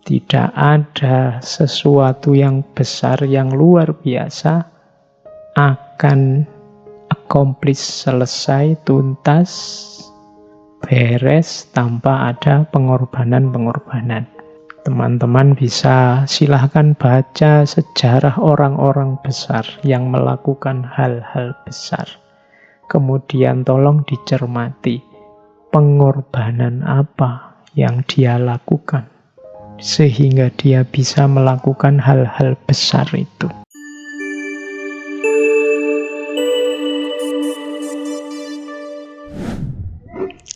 Tidak ada sesuatu yang besar, yang luar biasa akan accomplish, selesai, tuntas, beres tanpa ada pengorbanan-pengorbanan. Teman-teman bisa silahkan baca sejarah orang-orang besar yang melakukan hal-hal besar. Kemudian tolong dicermati pengorbanan apa yang dia lakukan sehingga dia bisa melakukan hal-hal besar itu.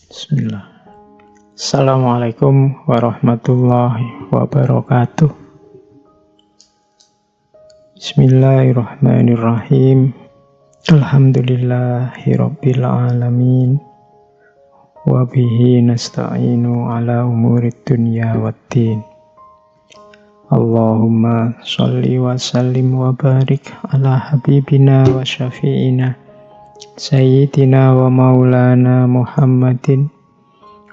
Bismillah. Assalamualaikum warahmatullahi wabarakatuh. Bismillahirrahmanirrahim. Alhamdulillahirabbil alamin. Wa bihi nasta'inu ala umurid dunya waddin. Allahumma sholli wa sallim wa barik ala habibina wa syafi'ina sayyidina wa maulana Muhammadin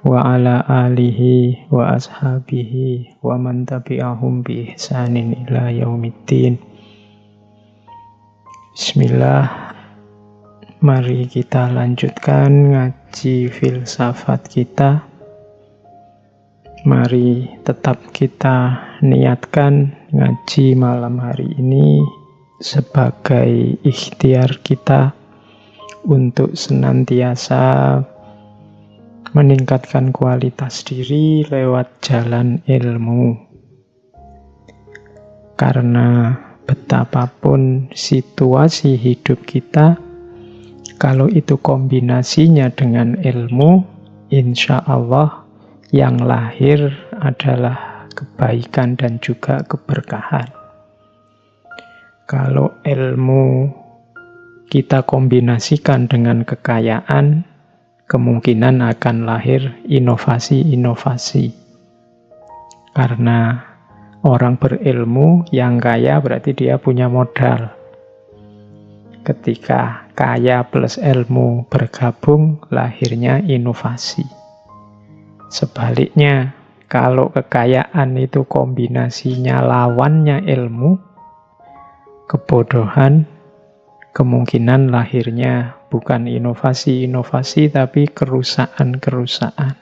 wa ala alihi wa ashabihi wa man tabi'ahum bi ihsanin ila yaumiddin. Bismillah. Mari kita lanjutkan ngaji filsafat kita. Mari tetap kita niatkan ngaji malam hari ini sebagai ikhtiar kita untuk senantiasa meningkatkan kualitas diri lewat jalan ilmu. Karena betapapun situasi hidup kita, kalau itu kombinasinya dengan ilmu, insya Allah yang lahir adalah kebaikan dan juga keberkahan. Kalau ilmu kita kombinasikan dengan kekayaan, kemungkinan akan lahir inovasi-inovasi. Karena orang berilmu yang kaya berarti dia punya modal. Ketika kaya plus ilmu bergabung, lahirnya inovasi. Sebaliknya, kalau kekayaan itu kombinasinya lawannya ilmu, kebodohan, kemungkinan lahirnya bukan inovasi-inovasi, tapi kerusakan-kerusakan.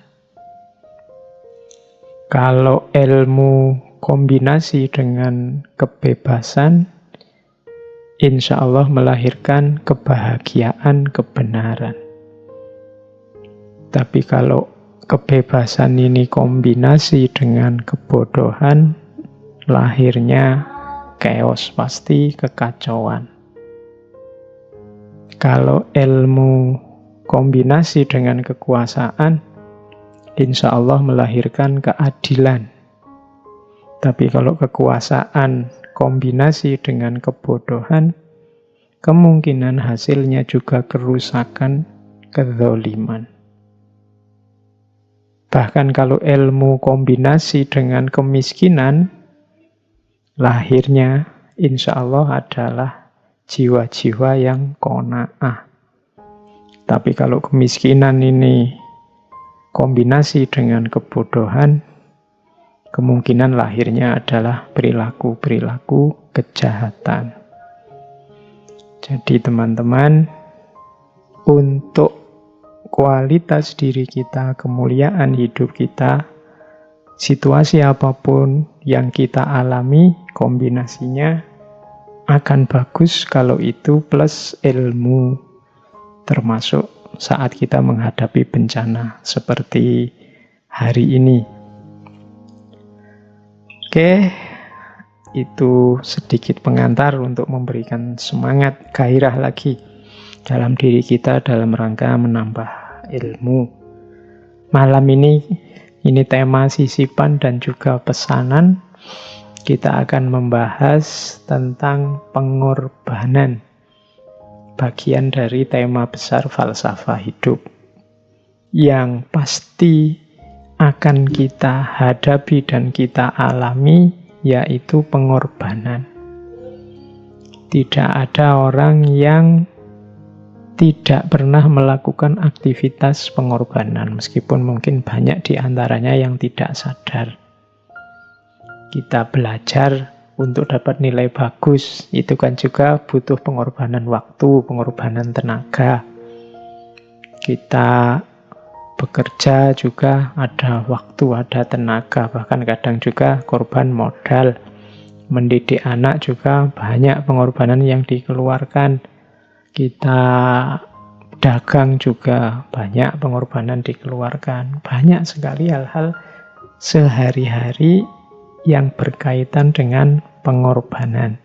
Kalau ilmu kombinasi dengan kebebasan, insya Allah melahirkan kebahagiaan, kebenaran. Tapi kalau kebebasan ini kombinasi dengan kebodohan, lahirnya chaos, pasti kekacauan. Kalau ilmu kombinasi dengan kekuasaan, insya Allah melahirkan keadilan. Tapi kalau kekuasaan kombinasi dengan kebodohan, kemungkinan hasilnya juga kerusakan, kezaliman. Bahkan kalau ilmu kombinasi dengan kemiskinan, lahirnya insya Allah adalah jiwa-jiwa yang qanaah. Tapi kalau kemiskinan ini kombinasi dengan kebodohan, kemungkinan lahirnya adalah perilaku-perilaku kejahatan. Jadi teman-teman, untuk kualitas diri kita, kemuliaan hidup kita, situasi apapun yang kita alami, kombinasinya akan bagus kalau itu plus ilmu, termasuk saat kita menghadapi bencana seperti hari ini. Oke, itu sedikit pengantar untuk memberikan semangat, gairah lagi dalam diri kita dalam rangka menambah ilmu. Malam ini tema sisipan dan juga pesanan. Kita akan membahas tentang pengorbanan, bagian dari tema besar falsafah hidup yang pasti akan kita hadapi dan kita alami, yaitu pengorbanan. Tidak ada orang yang tidak pernah melakukan aktivitas pengorbanan, meskipun mungkin banyak di antaranya yang tidak sadar. Kita belajar untuk dapat nilai bagus, itu kan juga butuh pengorbanan waktu, pengorbanan tenaga. Kita bekerja juga ada waktu, ada tenaga, bahkan kadang juga korban modal. Mendidik anak juga banyak pengorbanan yang dikeluarkan. Kita dagang juga banyak pengorbanan dikeluarkan. Banyak sekali hal-hal sehari-hari yang berkaitan dengan pengorbanan.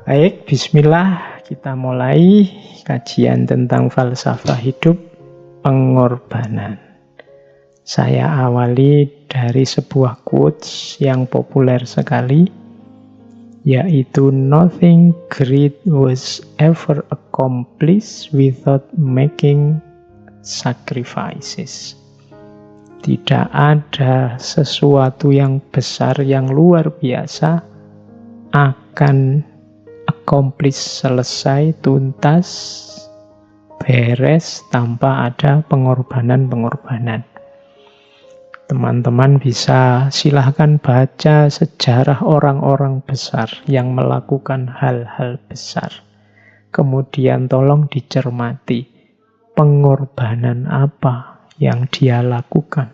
Baik, bismillah, kita mulai kajian tentang falsafah hidup, pengorbanan. Saya awali dari sebuah quotes yang populer sekali, yaitu nothing great was ever accomplished without making sacrifices. Tidak ada sesuatu yang besar, yang luar biasa akan accomplish, selesai, tuntas, beres tanpa ada pengorbanan-pengorbanan. Teman-teman bisa silahkan baca sejarah orang-orang besar yang melakukan hal-hal besar. Kemudian tolong dicermati pengorbanan apa yang dia lakukan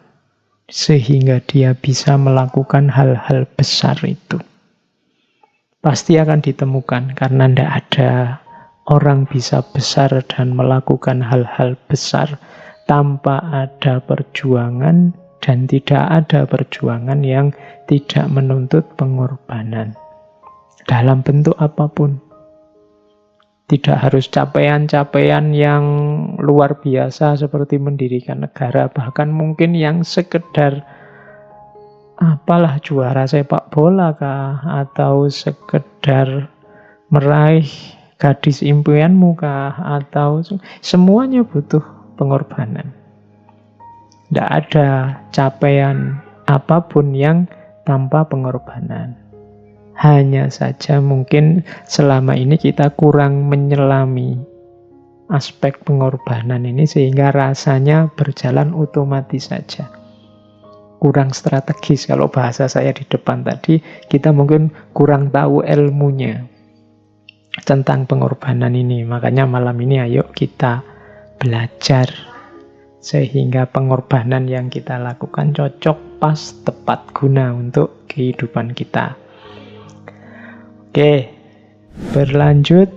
sehingga dia bisa melakukan hal-hal besar itu. Pasti akan ditemukan, karena tidak ada orang bisa besar dan melakukan hal-hal besar tanpa ada perjuangan, dan tidak ada perjuangan yang tidak menuntut pengorbanan dalam bentuk apapun. Tidak harus capaian-capaian yang luar biasa seperti mendirikan negara, bahkan mungkin yang sekedar apalah, juara sepak bola kah, atau sekedar meraih gadis impianmu kah, atau semuanya butuh pengorbanan. Tidak ada capaian apapun yang tanpa pengorbanan. Hanya saja mungkin selama ini kita kurang menyelami aspek pengorbanan ini sehingga rasanya berjalan otomatis saja. Kurang strategis, kalau bahasa saya di depan tadi, kita mungkin kurang tahu ilmunya tentang pengorbanan ini. Makanya malam ini ayo kita belajar sehingga pengorbanan yang kita lakukan cocok, pas, tepat guna untuk kehidupan kita. Oke, berlanjut.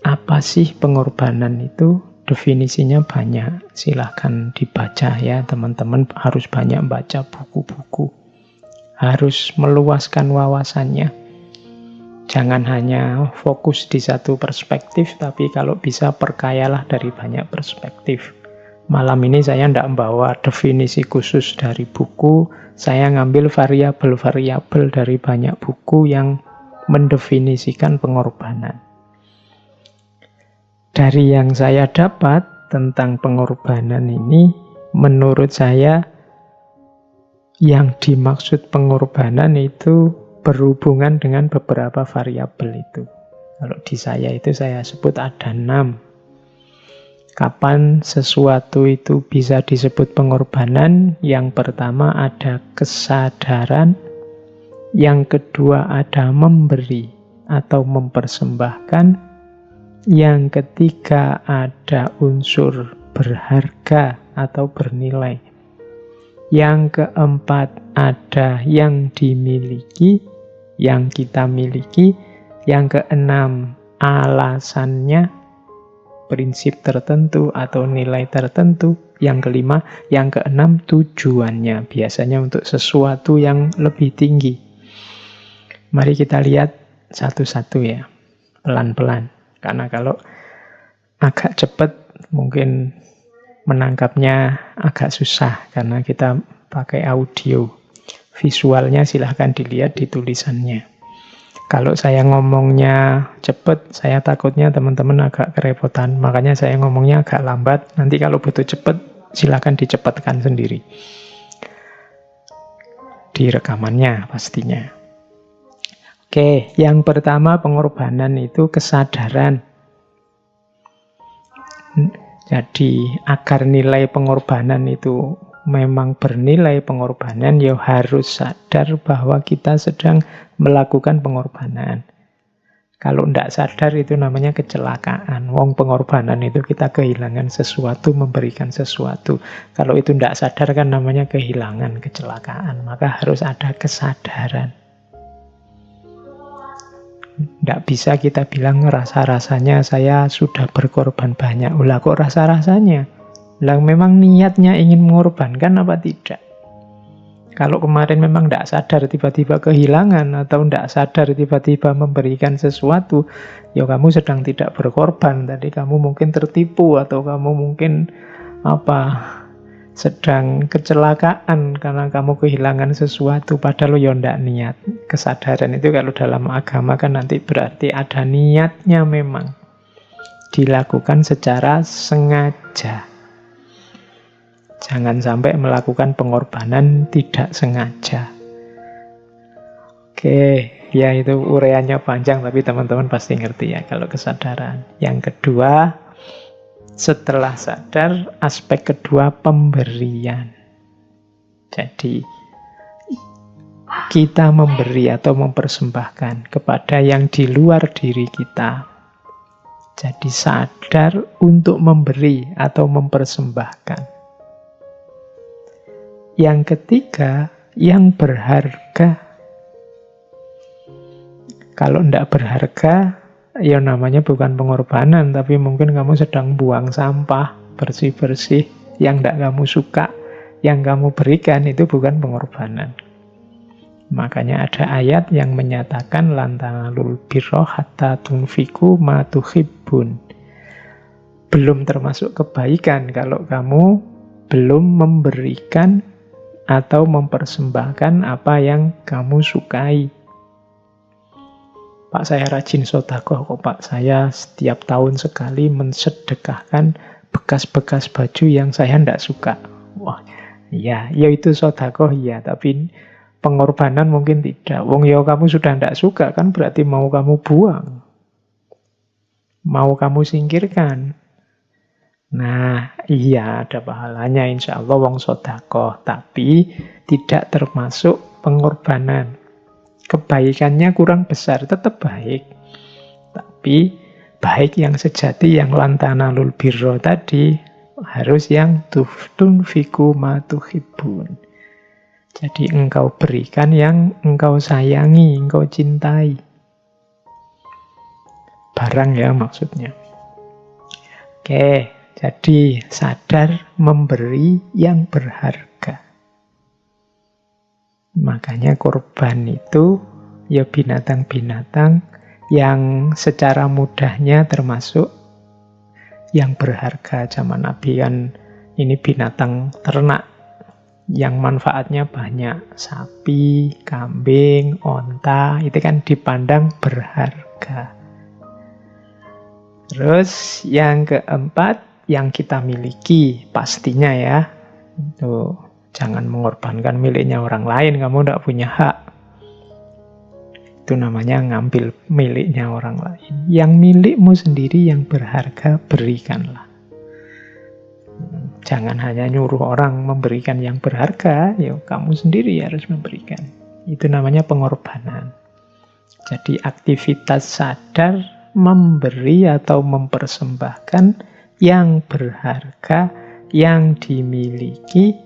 Apa sih pengorbanan itu? Definisinya banyak. Silahkan dibaca ya teman-teman. Harus banyak baca buku-buku. Harus meluaskan wawasannya. Jangan hanya fokus di satu perspektif, tapi kalau bisa perkayalah dari banyak perspektif. Malam ini saya tidak membawa definisi khusus dari buku, saya ngambil variabel-variabel dari banyak buku yang mendefinisikan pengorbanan. Dari yang saya dapat tentang pengorbanan ini, menurut saya yang dimaksud pengorbanan itu berhubungan dengan beberapa variabel itu. Kalau di saya itu saya sebut ada 6. Kapan sesuatu itu bisa disebut pengorbanan? Yang pertama ada kesadaran, yang kedua ada memberi atau mempersembahkan, yang ketiga ada unsur berharga atau bernilai, yang keempat ada yang dimiliki, yang kita miliki, yang keenam alasannya, prinsip tertentu atau nilai tertentu, yang kelima, yang keenam tujuannya, biasanya untuk sesuatu yang lebih tinggi. Mari kita lihat satu-satu ya, pelan-pelan, karena kalau agak cepat mungkin menangkapnya agak susah karena kita pakai audio. Visualnya silahkan dilihat di tulisannya. Kalau saya ngomongnya cepat, saya takutnya teman-teman agak kerepotan. Makanya saya ngomongnya agak lambat. Nanti kalau butuh cepat, silakan dicepatkan sendiri. Di rekamannya pastinya. Oke, yang pertama pengorbanan itu kesadaran. Jadi agar nilai pengorbanan itu memang bernilai pengorbanan, ya harus sadar bahwa kita sedang melakukan pengorbanan. Kalau tidak sadar itu namanya kecelakaan. Wong pengorbanan itu kita kehilangan sesuatu, memberikan sesuatu. Kalau itu tidak sadar kan namanya kehilangan, kecelakaan. Maka harus ada kesadaran. Tidak bisa kita bilang rasa-rasanya saya sudah berkorban banyak. Ulah kok rasa-rasanya? Lah memang niatnya ingin mengorbankan apa tidak? Kalau kemarin memang tidak sadar tiba-tiba kehilangan atau tidak sadar tiba-tiba memberikan sesuatu, ya kamu sedang tidak berkorban. Tadi kamu mungkin tertipu atau kamu mungkin sedang kecelakaan karena kamu kehilangan sesuatu padahal ya tidak niat. Kesadaran itu kalau dalam agama kan nanti berarti ada niatnya memang dilakukan secara sengaja. Jangan sampai melakukan pengorbanan tidak sengaja. Oke, ya itu uraiannya panjang tapi teman-teman pasti ngerti ya kalau kesadaran. Yang kedua, setelah sadar, aspek kedua pemberian. Jadi kita memberi atau mempersembahkan kepada yang di luar diri kita. Jadi sadar untuk memberi atau mempersembahkan. Yang ketiga, yang berharga. Kalau tidak berharga, ya namanya bukan pengorbanan, tapi mungkin kamu sedang buang sampah, bersih-bersih, yang tidak kamu suka, yang kamu berikan itu bukan pengorbanan. Makanya ada ayat yang menyatakan lan tanalul birra hatta tunfiqu ma tuhibbun. Belum termasuk kebaikan kalau kamu belum memberikan atau mempersembahkan apa yang kamu sukai. Pak, saya rajin sedekah kok Pak. Saya setiap tahun sekali mensedekahkan bekas-bekas baju yang saya tidak suka. Wah, ya itu sedekah ya, tapi pengorbanan mungkin tidak. Wong ya kamu sudah tidak suka kan berarti mau kamu buang. Mau kamu singkirkan. Nah, iya ada pahalanya insya Allah wong sedekah, tapi tidak termasuk pengorbanan. Kebaikannya kurang besar, tetap baik. Tapi baik yang sejati, yang lan tanalul birra tadi, harus yang tunfiqu ma tuhibbun. Jadi engkau berikan yang engkau sayangi, engkau cintai. Barang ya maksudnya. Oke. Jadi sadar memberi yang berharga. Makanya korban itu ya binatang-binatang yang secara mudahnya termasuk yang berharga. Zaman Nabi kan ini binatang ternak yang manfaatnya banyak. Sapi, kambing, onta itu kan dipandang berharga. Terus yang keempat, yang kita miliki pastinya ya. Itu jangan mengorbankan miliknya orang lain, kamu tidak punya hak. Itu namanya ngambil miliknya orang lain. Yang milikmu sendiri yang berharga berikanlah. Jangan hanya nyuruh orang memberikan yang berharga, ya kamu sendiri harus memberikan. Itu namanya pengorbanan. Jadi aktivitas sadar memberi atau mempersembahkan yang berharga, yang dimiliki.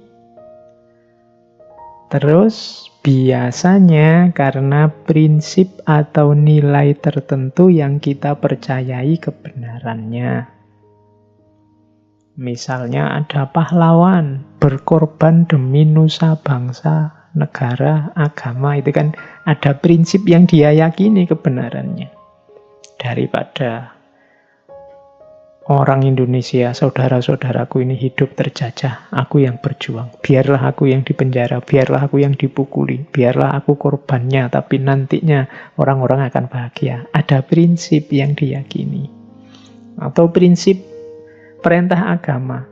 Terus biasanya karena prinsip atau nilai tertentu yang kita percayai kebenarannya. Misalnya ada pahlawan berkorban demi nusa bangsa, negara, agama. Itu kan ada prinsip yang dia yakini kebenarannya. Daripada orang Indonesia, saudara-saudaraku ini hidup terjajah, aku yang berjuang. Biarlah aku yang dipenjara, biarlah aku yang dipukuli, biarlah aku korbannya, tapi nantinya orang-orang akan bahagia. Ada prinsip yang diyakini. Atau prinsip perintah agama.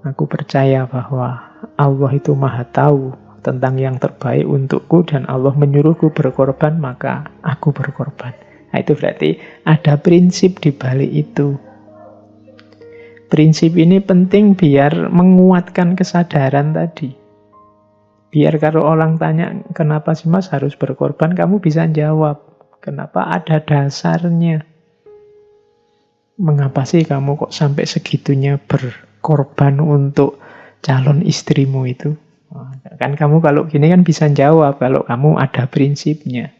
Aku percaya bahwa Allah itu maha tahu tentang yang terbaik untukku dan Allah menyuruhku berkorban, maka aku berkorban. Nah, itu berarti ada prinsip di balik itu. Prinsip ini penting biar menguatkan kesadaran tadi. Biar kalau orang tanya, kenapa sih Mas harus berkorban, kamu bisa jawab. Kenapa? Ada dasarnya. Mengapa sih kamu kok sampai segitunya berkorban untuk calon istrimu itu? Kan kamu kalau gini kan bisa jawab kalau kamu ada prinsipnya.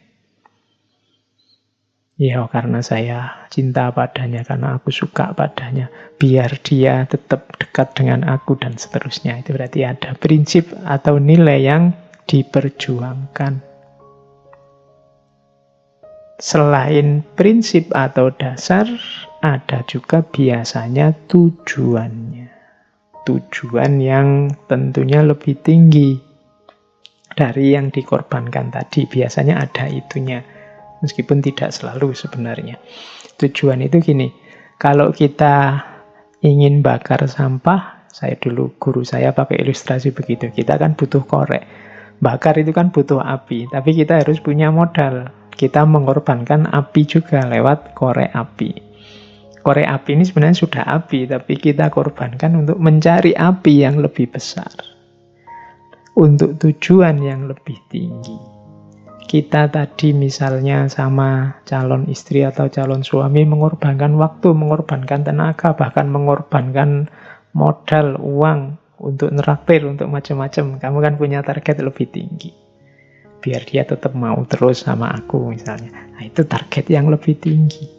Ya karena saya cinta padanya, karena aku suka padanya, biar dia tetap dekat dengan aku dan seterusnya. Itu berarti ada prinsip atau nilai yang diperjuangkan. Selain prinsip atau dasar, ada juga biasanya tujuannya. Tujuan yang tentunya lebih tinggi dari yang dikorbankan tadi. Biasanya ada itunya. Meskipun tidak selalu sebenarnya. Tujuan itu gini, kalau kita ingin bakar sampah, saya dulu guru saya pakai ilustrasi begitu, kita kan butuh korek. Bakar itu kan butuh api, tapi kita harus punya modal. Kita mengorbankan api juga lewat korek api. Korek api ini sebenarnya sudah api, tapi kita korbankan untuk mencari api yang lebih besar. Untuk tujuan yang lebih tinggi. Kita tadi misalnya sama calon istri atau calon suami mengorbankan waktu, mengorbankan tenaga, bahkan mengorbankan modal, uang untuk neraktir, untuk macam-macam. Kamu kan punya target lebih tinggi. Biar dia tetap mau terus sama aku misalnya. Nah, itu target yang lebih tinggi.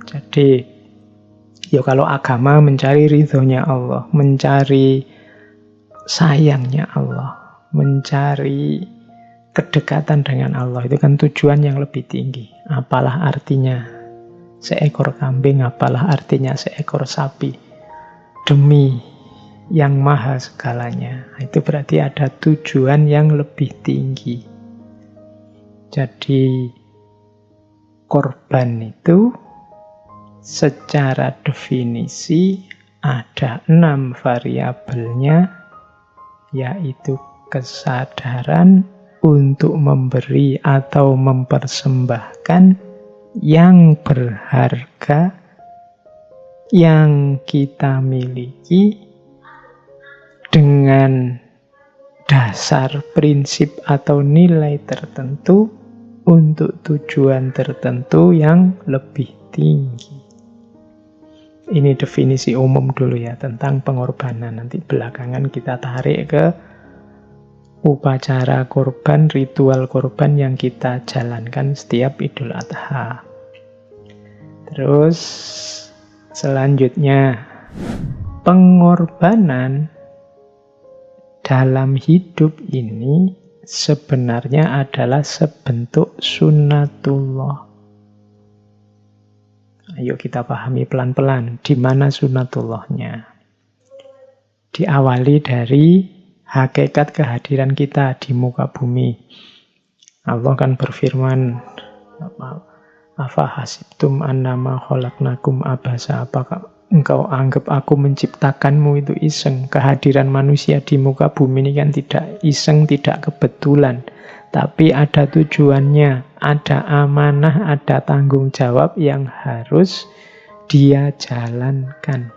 Jadi, ya kalau agama mencari ridhonya Allah, mencari sayangnya Allah, mencari kedekatan dengan Allah, itu kan tujuan yang lebih tinggi. Apalah artinya seekor kambing, apalah artinya seekor sapi demi yang maha segalanya. Itu berarti ada tujuan yang lebih tinggi. Jadi korban itu secara definisi ada 6 variabelnya, yaitu kesadaran untuk memberi atau mempersembahkan yang berharga yang kita miliki dengan dasar prinsip atau nilai tertentu untuk tujuan tertentu yang lebih tinggi. Ini definisi umum dulu ya tentang pengorbanan. Nanti belakangan kita tarik ke upacara korban, ritual korban yang kita jalankan setiap Idul Adha. Terus selanjutnya, pengorbanan dalam hidup ini sebenarnya adalah sebentuk sunnatullah. Ayo kita pahami pelan-pelan di mana sunnatullahnya. Diawali dari hakikat kehadiran kita di muka bumi. Allah kan berfirman, afa hasibtum annama khalaqnakum abasa, apakah engkau anggap aku menciptakanmu itu iseng? Kehadiran manusia di muka bumi ini kan tidak iseng, tidak kebetulan, tapi ada tujuannya, ada amanah, ada tanggung jawab yang harus dia jalankan.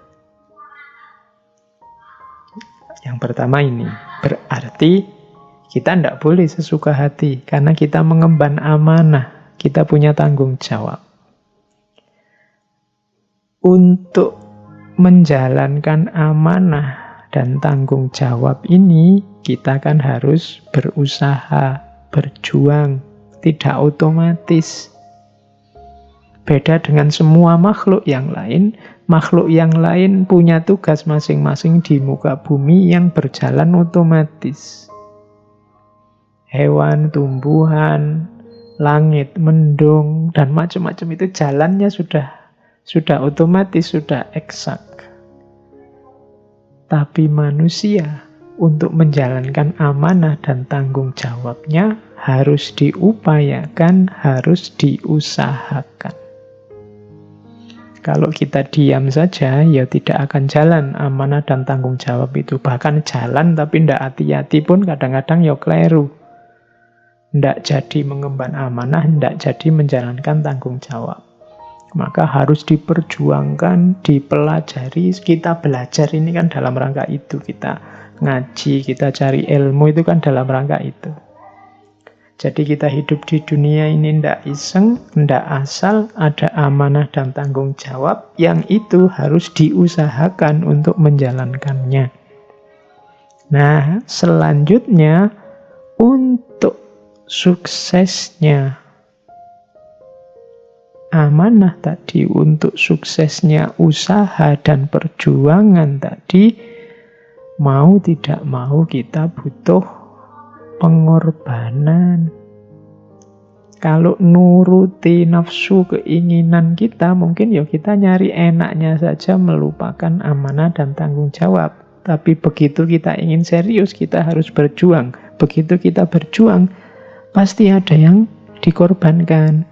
Yang pertama ini, berarti kita tidak boleh sesuka hati karena kita mengemban amanah, kita punya tanggung jawab. Untuk menjalankan amanah dan tanggung jawab ini, kita kan harus berusaha, berjuang, tidak otomatis. Beda dengan semua makhluk yang lain punya tugas masing-masing di muka bumi yang berjalan otomatis. Hewan, tumbuhan, langit, mendung, dan macam-macam itu jalannya sudah otomatis, sudah eksak. Tapi manusia untuk menjalankan amanah dan tanggung jawabnya harus diupayakan, harus diusahakan. Kalau kita diam saja, ya tidak akan jalan amanah dan tanggung jawab itu. Bahkan jalan tapi tidak hati-hati pun kadang-kadang ya keliru. Tidak jadi mengemban amanah, tidak jadi menjalankan tanggung jawab. Maka harus diperjuangkan, dipelajari. Kita belajar ini kan dalam rangka itu. Kita ngaji, kita cari ilmu itu kan dalam rangka itu. Jadi kita hidup di dunia ini ndak iseng, ndak asal, ada amanah dan tanggung jawab yang itu harus diusahakan untuk menjalankannya. Nah, selanjutnya untuk suksesnya amanah tadi, untuk suksesnya usaha dan perjuangan tadi, mau tidak mau kita butuh pengorbanan. Kalau nuruti nafsu keinginan kita, mungkin ya kita nyari enaknya saja, melupakan amanah dan tanggung jawab. Tapi begitu kita ingin serius, kita harus berjuang. Begitu kita berjuang, pasti ada yang dikorbankan.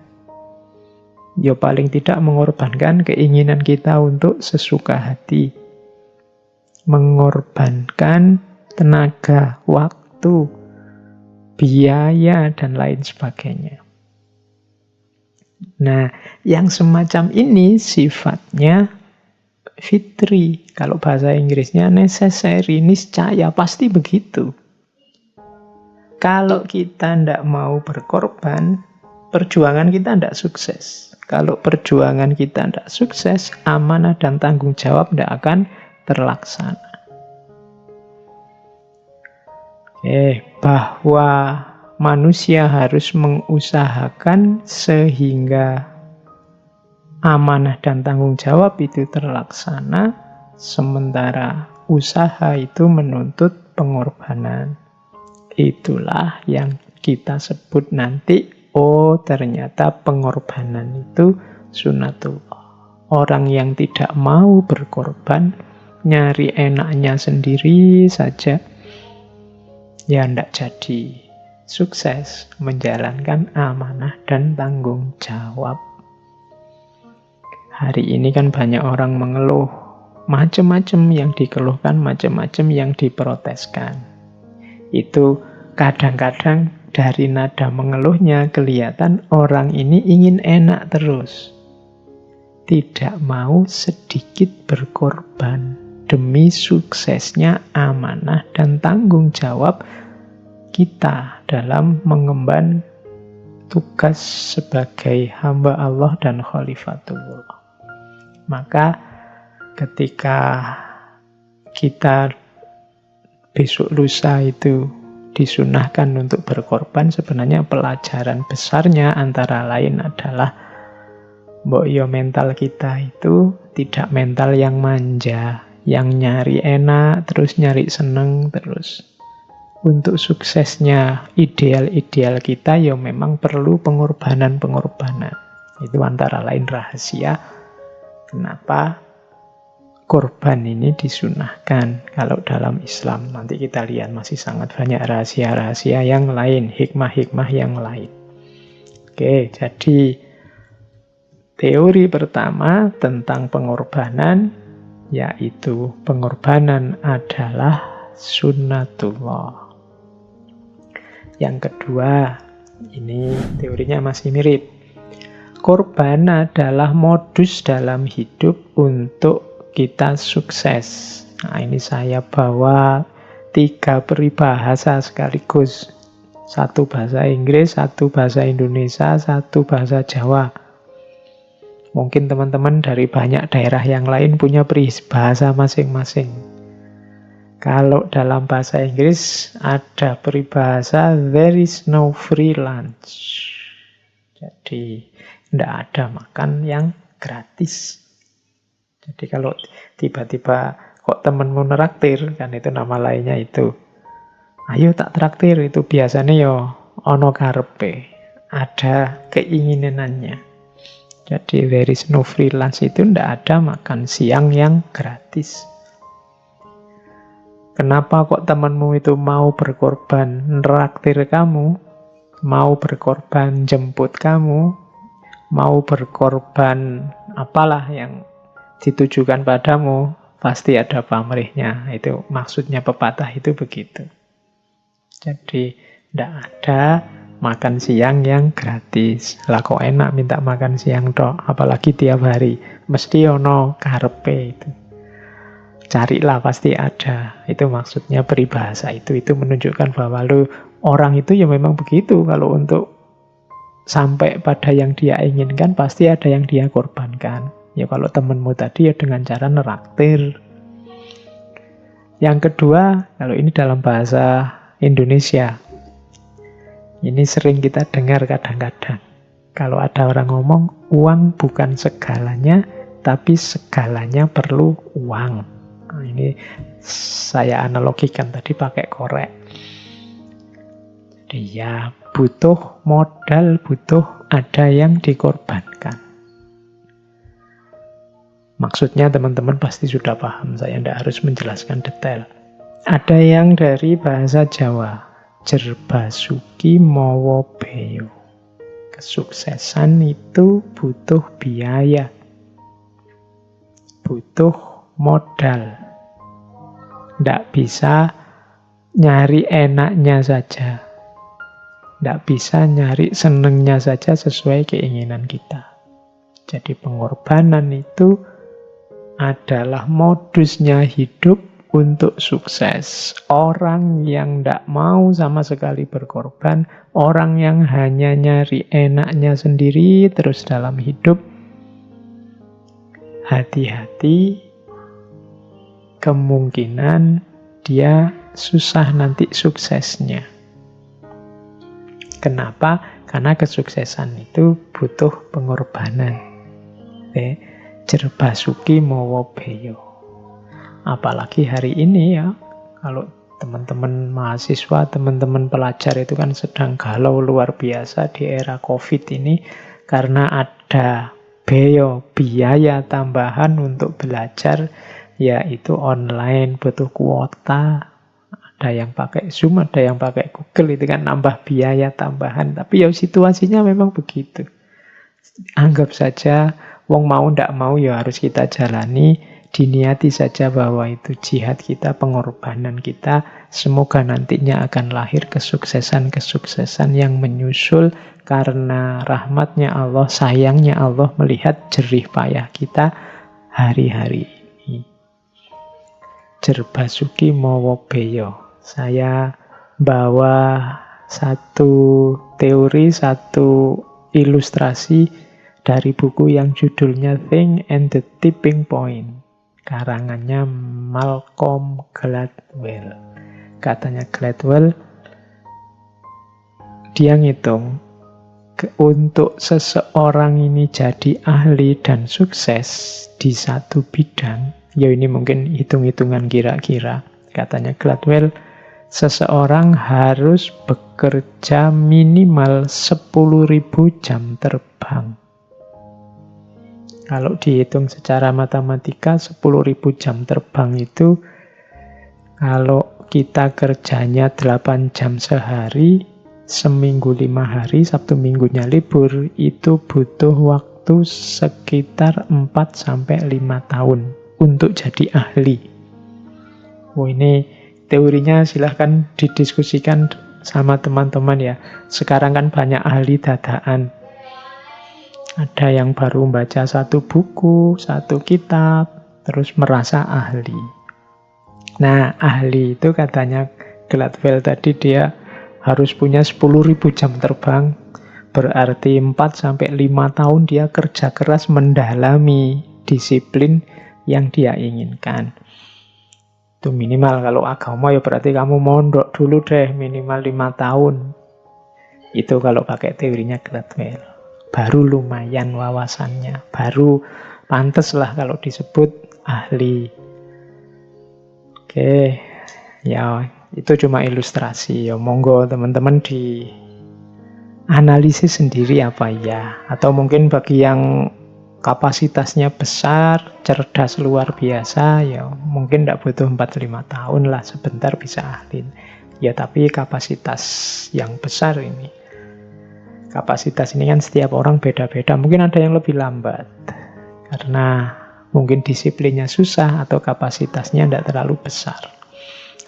Ya paling tidak mengorbankan keinginan kita untuk sesuka hati. Mengorbankan tenaga, waktu, biaya, dan lain sebagainya. Nah, yang semacam ini sifatnya fitri. Kalau bahasa Inggrisnya necessary, niscaya, pasti begitu. Kalau kita tidak mau berkorban, perjuangan kita tidak sukses. Kalau perjuangan kita tidak sukses, amanah dan tanggung jawab tidak akan terlaksana. Bahwa manusia harus mengusahakan sehingga amanah dan tanggung jawab itu terlaksana, sementara usaha itu menuntut pengorbanan. Itulah yang kita sebut nanti, oh ternyata pengorbanan itu sunnatullah. Orang yang tidak mau berkorban, nyari enaknya sendiri saja, ya tidak jadi sukses menjalankan amanah dan tanggung jawab. Hari ini kan banyak orang mengeluh, macam-macam yang dikeluhkan, macam-macam yang diproteskan. Itu kadang-kadang dari nada mengeluhnya kelihatan orang ini ingin enak terus. Tidak mau sedikit berkorban demi suksesnya amanah dan tanggung jawab kita dalam mengemban tugas sebagai hamba Allah dan khalifatullah. Maka ketika kita besok lusa itu disunahkan untuk berkorban, sebenarnya pelajaran besarnya antara lain adalah mbok yo mental kita itu tidak mental yang manja, yang nyari enak, terus nyari seneng terus. Untuk suksesnya ideal-ideal kita ya memang perlu pengorbanan-pengorbanan. Itu antara lain rahasia kenapa korban ini disunahkan kalau dalam Islam. Nanti kita lihat masih sangat banyak rahasia-rahasia yang lain, hikmah-hikmah yang lain. Oke, jadi teori pertama tentang pengorbanan, yaitu pengorbanan adalah sunnatullah. Yang kedua, ini teorinya masih mirip. Korban adalah modus dalam hidup untuk kita sukses. Nah, ini saya bawa 3 peribahasa sekaligus. 1 bahasa Inggris, 1 bahasa Indonesia, 1 bahasa Jawa. Mungkin teman-teman dari banyak daerah yang lain punya peribahasa masing-masing. Kalau dalam bahasa Inggris ada peribahasa there is no free lunch. Jadi tidak ada makan yang gratis. Jadi kalau tiba-tiba kok temenmu neraktir, kan itu nama lainnya itu. Ayo tak traktir, itu biasanya yo ono karepe, ada keinginannya. Jadi there is no free lunch itu tidak ada makan siang yang gratis. Kenapa kok temanmu itu mau berkorban neraktir kamu, mau berkorban jemput kamu, mau berkorban apalah yang ditujukan padamu, pasti ada pamrihnya. Itu maksudnya pepatah itu begitu. Jadi tidak ada makan siang yang gratis. Lah kok enak minta makan siang tok, apalagi tiap hari. Mesti ono karepe itu. Carilah pasti ada. Itu maksudnya peribahasa itu. Itu menunjukkan bahwa orang itu ya memang begitu. Kalau untuk sampai pada yang dia inginkan pasti ada yang dia korbankan. Ya kalau temenmu tadi ya dengan cara neraktir. Yang kedua, kalau ini dalam bahasa Indonesia, ini sering kita dengar kadang-kadang. Kalau ada orang ngomong, uang bukan segalanya, tapi segalanya perlu uang. Nah, ini saya analogikan tadi pakai korek. Jadi ya butuh modal, butuh ada yang dikorbankan. Maksudnya teman-teman pasti sudah paham, saya tidak harus menjelaskan detail. Ada yang dari bahasa Jawa, Jerbasuki mawa beyo. Kesuksesan itu butuh biaya, butuh modal. Tidak bisa nyari enaknya saja, tidak bisa nyari senengnya saja sesuai keinginan kita. Jadi pengorbanan itu adalah modusnya hidup untuk sukses. Orang yang tidak mau sama sekali berkorban, orang yang hanya nyari enaknya sendiri terus dalam hidup, hati-hati, kemungkinan dia susah nanti suksesnya. Kenapa? Karena kesuksesan itu butuh pengorbanan. Jerbasuki mawa beyo. Apalagi hari ini ya, kalau teman-teman mahasiswa, teman-teman pelajar itu kan sedang galau luar biasa di era COVID ini karena ada biaya tambahan untuk belajar, yaitu online, butuh kuota. Ada yang pakai Zoom, ada yang pakai Google, itu kan nambah biaya tambahan. Tapi ya situasinya memang begitu. Anggap saja wong mau ndak mau ya harus kita jalani, diniati saja bahwa itu jihad kita, pengorbanan kita. Semoga nantinya akan lahir kesuksesan-kesuksesan yang menyusul karena rahmatnya Allah, sayangnya Allah melihat jerih payah kita hari-hari ini. Jerbasuki mawa beyo. Saya bawa satu teori, satu ilustrasi dari buku yang judulnya Think and the Tipping Point. Karangannya Malcolm Gladwell. Katanya Gladwell, dia ngitung, untuk seseorang ini jadi ahli dan sukses di satu bidang, ya ini mungkin hitung-hitungan kira-kira. Katanya Gladwell, seseorang harus bekerja minimal 10.000 jam terbang. Kalau dihitung secara matematika, 10.000 jam terbang itu, kalau kita kerjanya 8 jam sehari, seminggu 5 hari, Sabtu Minggunya libur, itu butuh waktu sekitar 4-5 tahun untuk jadi ahli. Ini teorinya silahkan didiskusikan sama teman-teman ya. Sekarang kan banyak ahli dadakan. Ada yang baru membaca satu buku, satu kitab, terus merasa ahli. Nah, ahli itu katanya Gladwell tadi dia harus punya 10.000 jam terbang. Berarti 4-5 tahun dia kerja keras mendalami disiplin yang dia inginkan. Itu minimal. Kalau agama ya berarti kamu mondok dulu deh minimal 5 tahun. Itu kalau pakai teorinya Gladwell. Baru lumayan wawasannya. Baru pantes lah kalau disebut ahli. Oke. Ya itu cuma ilustrasi. Ya monggo teman-teman di analisis sendiri apa ya. Atau mungkin bagi yang kapasitasnya besar, cerdas luar biasa, ya mungkin tidak butuh 4-5 tahun lah, sebentar bisa ahli. Ya tapi kapasitas yang besar ini, kapasitas ini kan setiap orang beda-beda, mungkin ada yang lebih lambat, karena mungkin disiplinnya susah atau kapasitasnya tidak terlalu besar.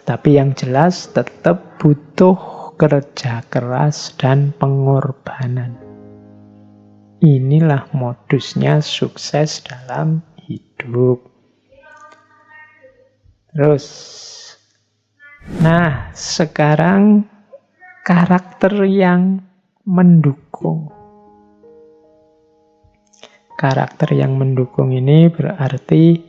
Tapi yang jelas tetap butuh kerja keras dan pengorbanan. Inilah modusnya sukses dalam hidup. Terus, nah sekarang karakter yang mendukung. Karakter yang mendukung ini berarti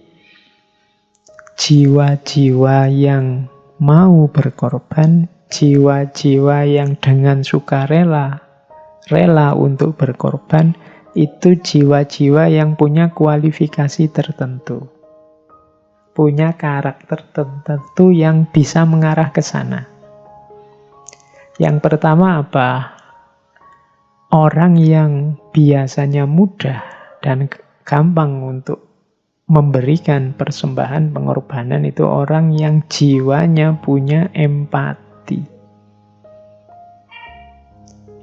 jiwa-jiwa yang mau berkorban, jiwa-jiwa yang dengan sukarela, rela untuk berkorban, itu jiwa-jiwa yang punya kualifikasi tertentu. Punya karakter tertentu yang bisa mengarah ke sana. Yang pertama apa? Orang yang biasanya mudah dan gampang untuk memberikan persembahan pengorbanan itu orang yang jiwanya punya empati.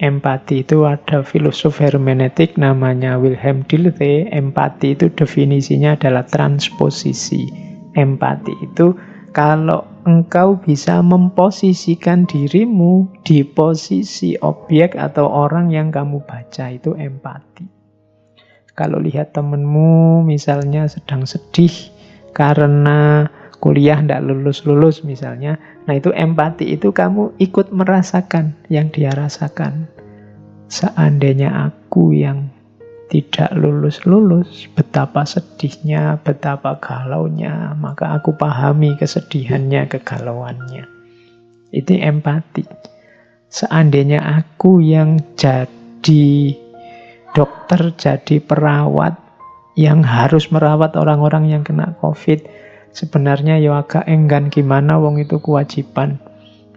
Empati itu ada filosof hermeneutik namanya Wilhelm Dilthey. Empati itu definisinya adalah transposisi. Empati itu kalau engkau bisa memposisikan dirimu di posisi objek atau orang yang kamu baca, itu empati. Kalau lihat temenmu misalnya sedang sedih karena kuliah tidak lulus-lulus misalnya, nah itu empati, itu kamu ikut merasakan yang dia rasakan. Seandainya aku yang tidak lulus-lulus, betapa sedihnya, betapa galaunya, maka aku pahami kesedihannya, kegalauannya. Itu empati. Seandainya aku yang jadi dokter, jadi perawat yang harus merawat orang-orang yang kena COVID, sebenarnya ya agak enggan gimana, wong itu kewajiban.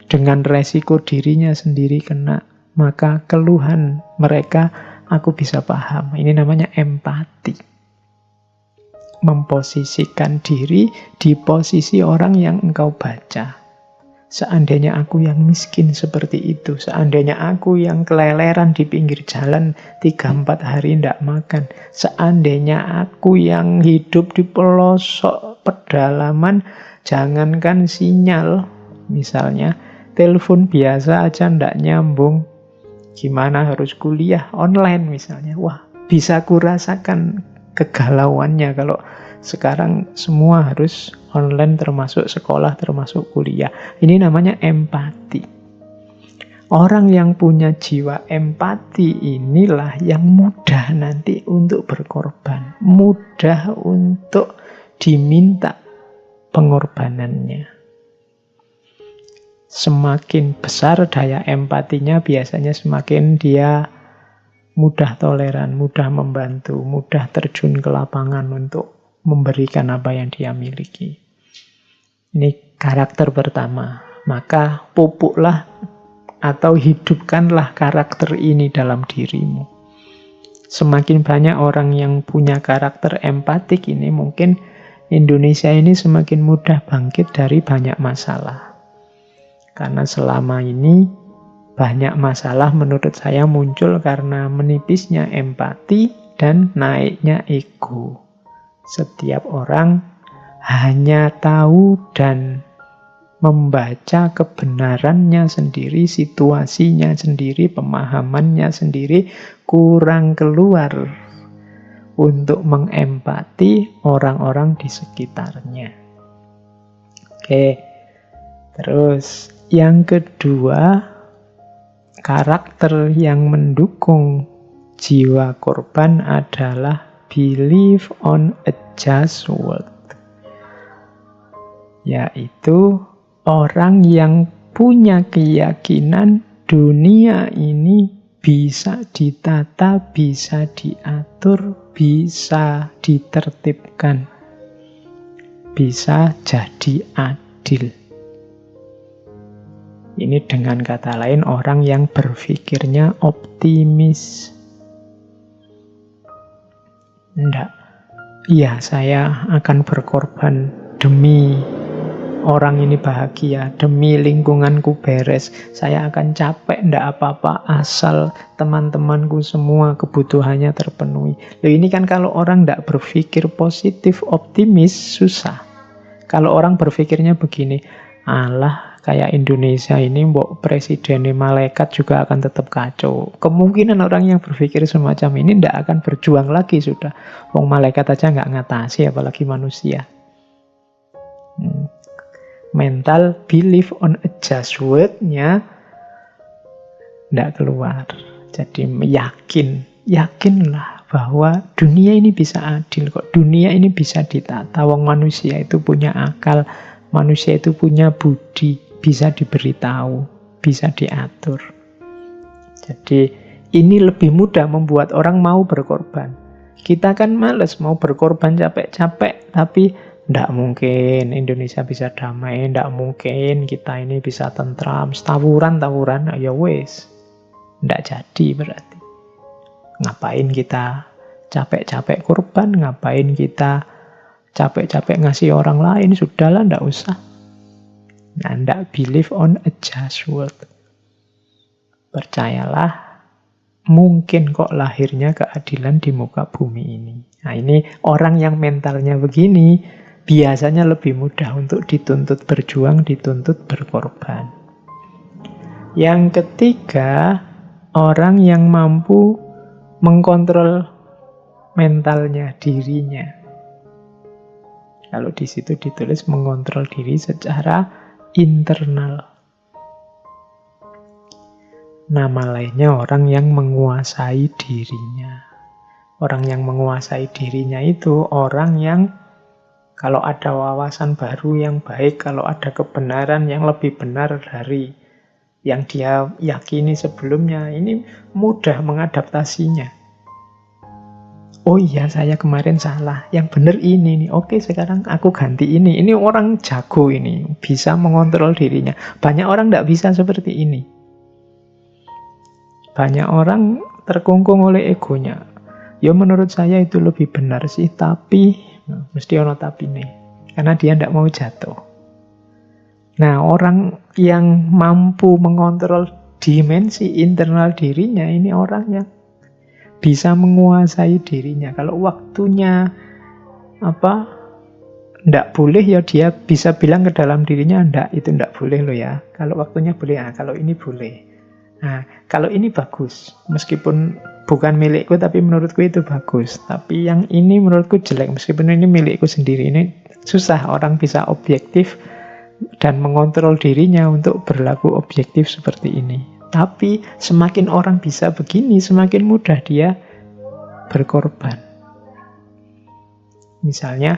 Dengan resiko dirinya sendiri kena, maka keluhan mereka aku bisa paham. Ini namanya empati. Memposisikan diri di posisi orang yang engkau baca. Seandainya aku yang miskin seperti itu, seandainya aku yang keleleran di pinggir jalan 3-4 hari tidak makan, seandainya aku yang hidup di pelosok pedalaman, jangankan sinyal, misalnya telepon biasa aja tidak nyambung, gimana harus kuliah online misalnya, wah bisa kurasakan kegalauannya kalau sekarang semua harus online, termasuk sekolah, termasuk kuliah. Ini namanya empati. Orang yang punya jiwa empati inilah yang mudah nanti untuk berkorban, mudah untuk diminta pengorbanannya. Semakin besar daya empatinya, biasanya semakin dia mudah toleran, mudah membantu, mudah terjun ke lapangan untuk memberikan apa yang dia miliki. Ini karakter pertama. Maka pupuklah atau hidupkanlah karakter ini dalam dirimu. Semakin banyak orang yang punya karakter empatik ini, mungkin Indonesia ini semakin mudah bangkit dari banyak masalah. Karena selama ini banyak masalah menurut saya muncul karena menipisnya empati dan naiknya ego. Setiap orang hanya tahu dan membaca kebenarannya sendiri, situasinya sendiri, pemahamannya sendiri, kurang keluar untuk mengempati orang-orang di sekitarnya. Oke, terus yang kedua, karakter yang mendukung jiwa korban adalah believe on a just world. Yaitu orang yang punya keyakinan dunia ini bisa ditata, bisa diatur, bisa ditertibkan, bisa jadi adil. Ini dengan kata lain orang yang berpikirnya optimis. Enggak, iya saya akan berkorban demi orang ini bahagia, demi lingkunganku beres, saya akan capek, enggak apa-apa, asal teman-temanku semua kebutuhannya terpenuhi. Loh, ini kan kalau orang enggak berpikir positif, optimis, susah. Kalau orang berpikirnya begini, alah kayak Indonesia ini, mbok presidennya malaikat juga akan tetap kacau. Kemungkinan orang yang berpikir semacam ini tidak akan berjuang lagi sudah. Wong malaikat aja nggak ngatasi, apalagi manusia. Mental belief on a just word-nya tidak keluar. Jadi yakinlah bahwa dunia ini bisa adil kok. Dunia ini bisa ditata. Wong manusia itu punya akal, manusia itu punya budi, bisa diberitahu, bisa diatur. Jadi ini lebih mudah membuat orang mau berkorban. Kita kan males mau berkorban capek-capek, tapi tidak mungkin Indonesia bisa damai, tidak mungkin kita ini bisa tentram, tawuran, ya wes. Tidak jadi berarti. Ngapain kita capek-capek korban, ngapain kita capek-capek ngasih orang lain, sudahlah, tidak usah. Nah, tidak believe on a just word. Percayalah, mungkin kok lahirnya keadilan di muka bumi ini. Nah, ini orang yang mentalnya begini, biasanya lebih mudah untuk dituntut berjuang, dituntut berkorban. Yang ketiga, orang yang mampu mengkontrol mentalnya, dirinya. Kalau di situ ditulis mengontrol diri secara internal. Nama lainnya orang yang menguasai dirinya. Orang yang menguasai dirinya itu orang yang kalau ada wawasan baru yang baik, kalau ada kebenaran yang lebih benar dari yang dia yakini sebelumnya, ini mudah mengadaptasinya. Oh iya, saya kemarin salah, yang benar ini nih. Oke, sekarang aku ganti ini. Ini orang jago ini, bisa mengontrol dirinya. Banyak orang tidak bisa seperti ini. Banyak orang terkungkung oleh egonya. Ya menurut saya itu lebih benar sih, tapi mesti ono tapi nih, karena dia tidak mau jatuh. Nah, orang yang mampu mengontrol dimensi internal dirinya, ini orang yang bisa menguasai dirinya. Kalau waktunya ndak boleh, ya dia bisa bilang ke dalam dirinya, ndak, itu ndak boleh loh ya. Kalau waktunya boleh, kalau ini boleh. Nah, kalau ini bagus, meskipun bukan milikku, tapi menurutku itu bagus. Tapi yang ini menurutku jelek, meskipun ini milikku sendiri. Ini susah orang bisa objektif dan mengontrol dirinya untuk berlaku objektif seperti ini. Tapi semakin orang bisa begini, semakin mudah dia berkorban. Misalnya,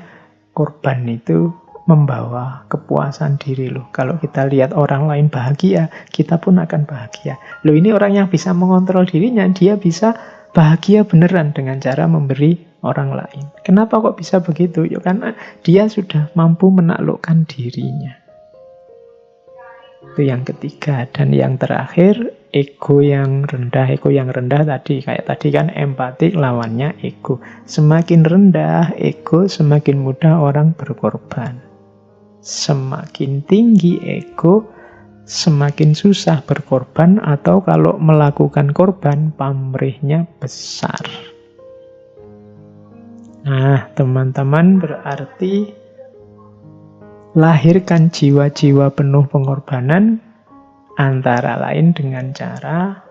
korban itu membawa kepuasan diri loh. Kalau kita lihat orang lain bahagia, kita pun akan bahagia. Loh, ini orang yang bisa mengontrol dirinya, dia bisa bahagia beneran dengan cara memberi orang lain. Kenapa kok bisa begitu? Ya karena dia sudah mampu menaklukkan dirinya. Itu yang ketiga. Dan yang terakhir, ego yang rendah. Ego yang rendah tadi, kayak tadi kan empati lawannya ego. Semakin rendah ego, semakin mudah orang berkorban. Semakin tinggi ego, semakin susah berkorban, atau kalau melakukan korban, pamrihnya besar. Nah, teman-teman, berarti lahirkan jiwa-jiwa penuh pengorbanan antara lain dengan cara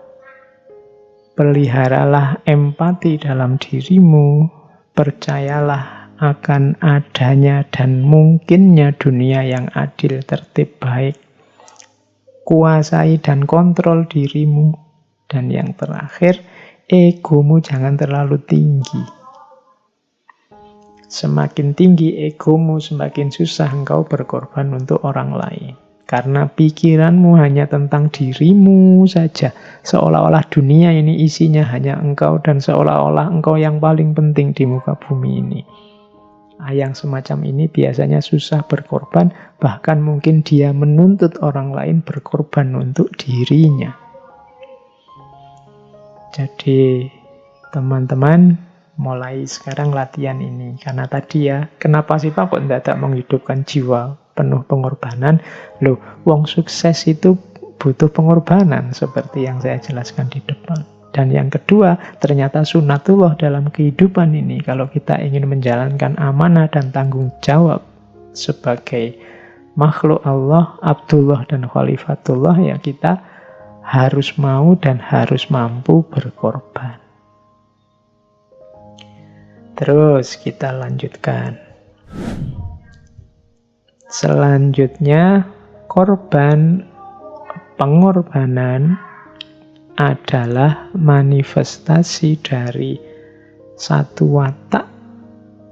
peliharalah empati dalam dirimu, percayalah akan adanya dan mungkinnya dunia yang adil, tertib, baik, kuasai dan kontrol dirimu, dan yang terakhir, egomu jangan terlalu tinggi. Semakin tinggi egomu, semakin susah engkau berkorban untuk orang lain. Karena pikiranmu hanya tentang dirimu saja. Seolah-olah dunia ini isinya hanya engkau, dan seolah-olah engkau yang paling penting di muka bumi ini. Yang semacam ini biasanya susah berkorban, bahkan mungkin dia menuntut orang lain berkorban untuk dirinya. Jadi, teman-teman, mulai sekarang latihan ini. Karena tadi ya, kenapa sih Pak kok tidak menghidupkan jiwa penuh pengorbanan? Loh, wong sukses itu butuh pengorbanan, seperti yang saya jelaskan di depan. Dan yang kedua, ternyata sunatullah dalam kehidupan ini, kalau kita ingin menjalankan amanah dan tanggung jawab sebagai makhluk Allah, Abdullah dan Khalifatullah, ya kita harus mau dan harus mampu berkorban. Terus kita lanjutkan. Selanjutnya, pengorbanan adalah manifestasi dari satu watak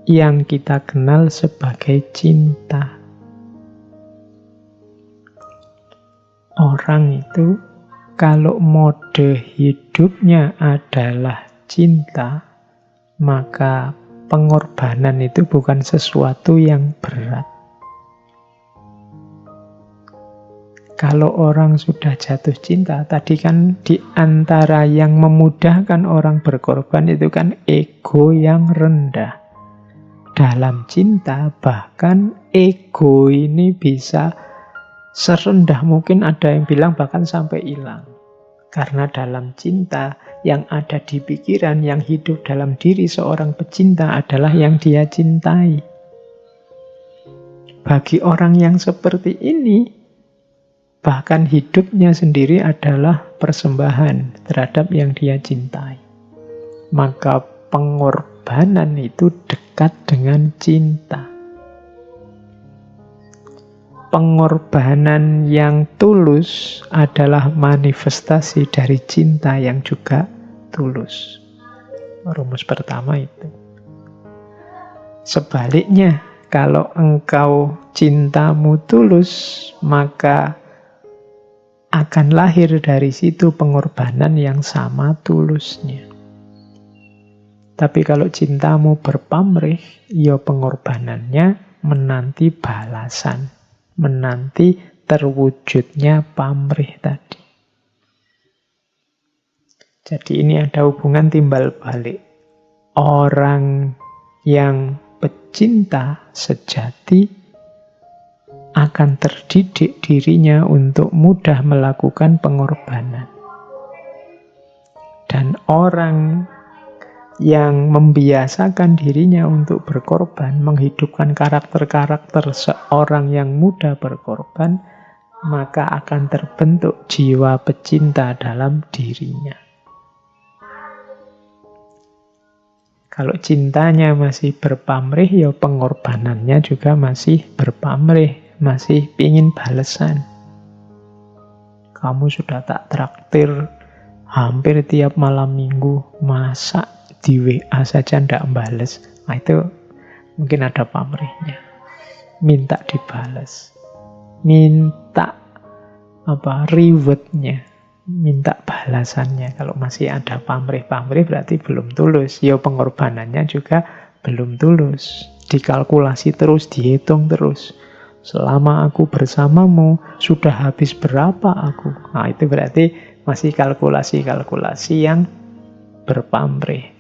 yang kita kenal sebagai cinta. Orang itu kalau mode hidupnya adalah cinta, maka pengorbanan itu bukan sesuatu yang berat. Kalau orang sudah jatuh cinta, tadi kan di antara yang memudahkan orang berkorban itu kan ego yang rendah. Dalam cinta, bahkan ego ini bisa serendah mungkin, ada yang bilang bahkan sampai hilang. Karena dalam cinta, yang ada di pikiran, yang hidup dalam diri seorang pecinta adalah yang dia cintai. Bagi orang yang seperti ini, bahkan hidupnya sendiri adalah persembahan terhadap yang dia cintai. Maka pengorbanan itu dekat dengan cinta. Pengorbanan yang tulus adalah manifestasi dari cinta yang juga tulus. Rumus pertama itu. Sebaliknya, kalau engkau cintamu tulus, maka akan lahir dari situ pengorbanan yang sama tulusnya. Tapi kalau cintamu berpamrih, ya pengorbanannya menanti balasan, menanti terwujudnya pamrih tadi. Jadi ini ada hubungan timbal balik. Orang yang pecinta sejati akan terdidik dirinya untuk mudah melakukan pengorbanan. Dan orang yang membiasakan dirinya untuk berkorban, menghidupkan karakter-karakter seorang yang mudah berkorban, maka akan terbentuk jiwa pecinta dalam dirinya. Kalau cintanya masih berpamrih, ya pengorbanannya juga masih berpamrih. Masih pingin balesan. Kamu sudah tak traktir hampir tiap malam minggu, masa di WA saja ndak bales? Nah, itu mungkin ada pamrihnya. Minta dibales. Minta rewardnya. Minta balasannya. Kalau masih ada pamrih-pamrih berarti belum tulus. Ya pengorbanannya juga belum tulus. Dikalkulasi terus, dihitung terus. Selama aku bersamamu, sudah habis berapa aku? Nah, itu berarti masih kalkulasi-kalkulasi yang berpamrih,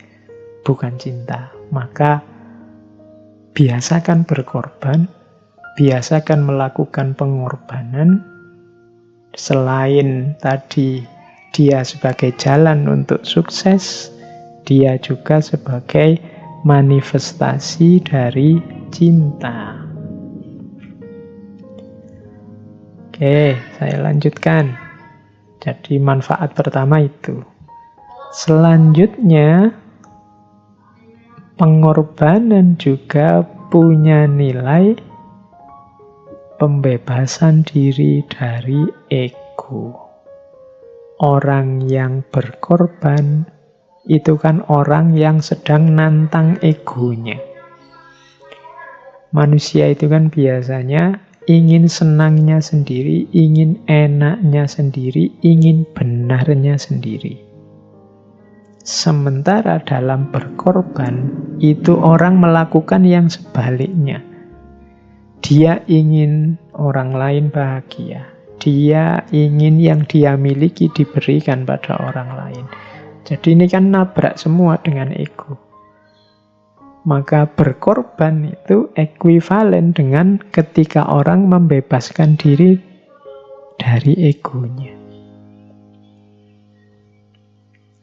bukan cinta. Maka biasakan berkorban, biasakan melakukan pengorbanan. Selain tadi dia sebagai jalan untuk sukses, dia juga sebagai manifestasi dari cinta. Oke, saya lanjutkan. Jadi manfaat pertama itu. Selanjutnya, pengorbanan juga punya nilai pembebasan diri dari ego. Orang yang berkorban itu kan orang yang sedang nantang egonya. Manusia itu kan biasanya ingin senangnya sendiri, ingin enaknya sendiri, ingin benarnya sendiri. Sementara dalam berkorban, itu orang melakukan yang sebaliknya. Dia ingin orang lain bahagia. Dia ingin yang dia miliki diberikan pada orang lain. Jadi ini kan nabrak semua dengan ego. Maka berkorban itu ekuivalen dengan ketika orang membebaskan diri dari egonya.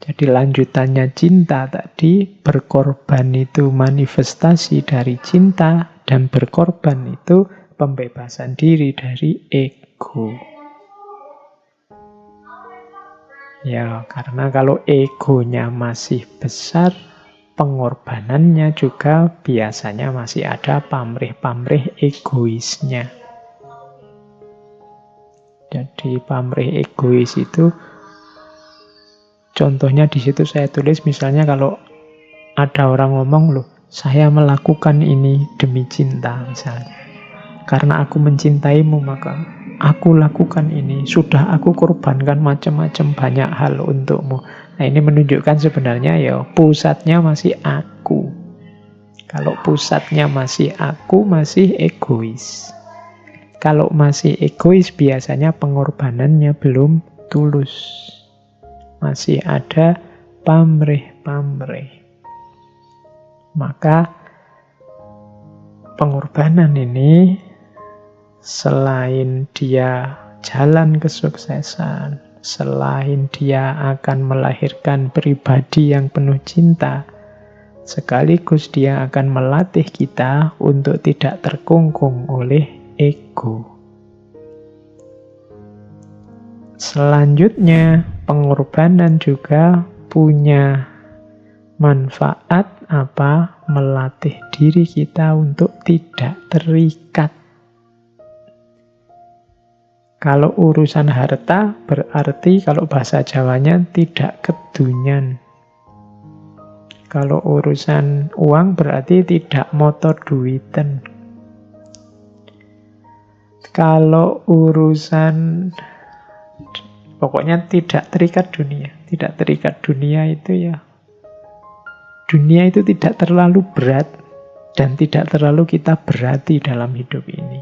Jadi lanjutannya cinta tadi, berkorban itu manifestasi dari cinta, dan berkorban itu pembebasan diri dari ego. Ya, karena kalau egonya masih besar, pengorbanannya juga biasanya masih ada pamrih-pamrih egoisnya. Jadi pamrih egois itu, contohnya di situ saya tulis misalnya kalau ada orang ngomong, loh, saya melakukan ini demi cinta misalnya. Karena aku mencintaimu maka aku lakukan ini. Sudah aku korbankan macam-macam banyak hal untukmu. Nah, ini menunjukkan sebenarnya ya pusatnya masih aku. Kalau pusatnya masih aku, masih egois. Kalau masih egois, biasanya pengorbanannya belum tulus. Masih ada pamrih-pamrih. Maka pengorbanan ini, selain dia jalan kesuksesan, selain dia akan melahirkan pribadi yang penuh cinta, sekaligus dia akan melatih kita untuk tidak terkungkung oleh ego. Selanjutnya, pengorbanan juga punya manfaat apa? Melatih diri kita untuk tidak terikat. Kalau urusan harta berarti kalau bahasa Jawanya tidak kedunyan. Kalau urusan uang berarti tidak moto duiten. Kalau urusan, pokoknya tidak terikat dunia. Tidak terikat dunia itu ya, dunia itu tidak terlalu berat dan tidak terlalu kita berati dalam hidup ini.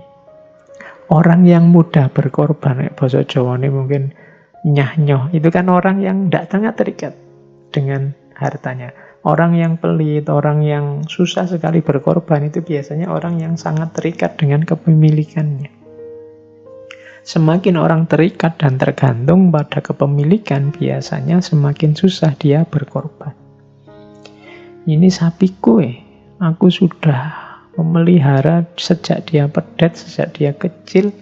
Orang yang mudah berkorban, bahasa Jawa ini mungkin nyah-nyoh, itu kan orang yang tidak sangat terikat dengan hartanya. Orang yang pelit, orang yang susah sekali berkorban, itu biasanya orang yang sangat terikat dengan kepemilikannya. Semakin orang terikat dan tergantung pada kepemilikan, biasanya semakin susah dia berkorban. Ini sapiku, aku sudah memelihara sejak dia pedet, sejak dia kecil,